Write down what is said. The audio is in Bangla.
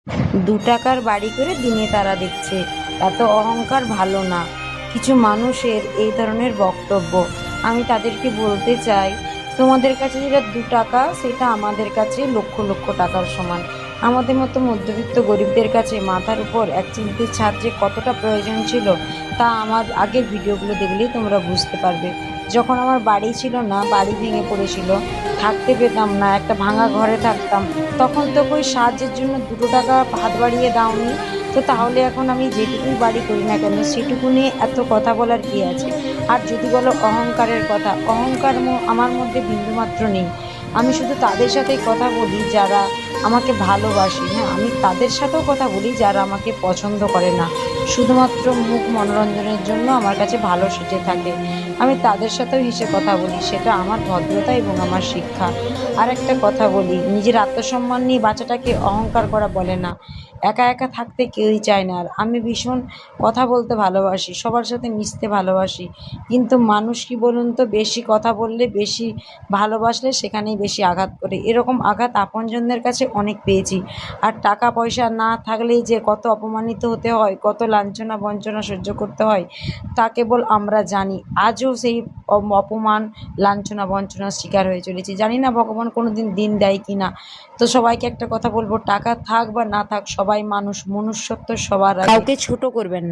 ৳২ বাড়ি করে দিনে তারা দেখছে। এত অহংকার ভালো না। কিছু মানুষের এই ধরনের বক্তব্য। আমি তাদেরকে বলতে চাই, তোমাদের কাছে যেটা ৳2 সেটা আমাদের কাছে লক্ষ লক্ষ টাকার সমান। আমাদের মতো মধ্যবিত্ত গরিবদের কাছে মাথার উপর এক চিমটির ছাদ যে কতটা প্রয়োজন ছিল, তা আমার আগের ভিডিওগুলো দেখলেই তোমরা বুঝতে পারবে। যখন আমার বাড়ি ছিল না, বাড়ি ভেঙে পড়েছিল, থাকতে পেতাম না, একটা ভাঙা ঘরে থাকতাম, তখন তো কই সাহায্যের জন্য ৳2 হাত বাড়িয়ে দাওনি। তো তাহলে এখন আমি যেটুকুই বাড়ি করি না কেন, সেটুকু নিয়ে এত কথা বলার কি আছে? আর যদি বলো অহংকারের কথা, অহংকার আমার মধ্যে বিন্দুমাত্র নেই। আমি শুধু তাদের সাথেই কথা বলি যারা আমাকে ভালোবাসে। হ্যাঁ, আমি তাদের সাথেও কথা বলি যারা আমাকে পছন্দ করে না। শুধুমাত্র মুখ মনোরঞ্জনের জন্য আমার কাছে ভালো সেজে থাকে। আমি তাদের সাথেও হেসে কথা বলি। সেটা আমার ভদ্রতা এবং আমার শিক্ষা। আরেকটা কথা বলি, নিজের আত্মসম্মান নিয়ে বাঁচাটাকে অহংকার করা বলে না। একা একা থাকতে কেউই চায় না। আর আমি ভীষণ কথা বলতে ভালোবাসি, সবার সাথে মিশতে ভালোবাসি। কিন্তু মানুষ কি বলুন তো, বেশি কথা বললে, বেশি ভালোবাসলে সেখানেই বেশি আঘাত করে। এরকম আঘাত আপনজনদের কাছে অনেক পেয়েছি। আর টাকা পয়সা না থাকলেই যে কত অপমানিত হতে হয়, কত লাঞ্ছনা বঞ্চনা সহ্য করতে হয়, তা কেবল আমরা জানি। আজও সেই অপমান, লাঞ্ছনা বঞ্চনার শিকার হয়ে চলেছি। জানি না ভগবান কোনোদিন দিন দেয় কি না। তো সবাইকে একটা কথা বলবো, টাকা থাক বা না থাক, সবাই মানুষ, মনুষ্যত্ব সবার আগে। কাউকে ছোট করবেন না।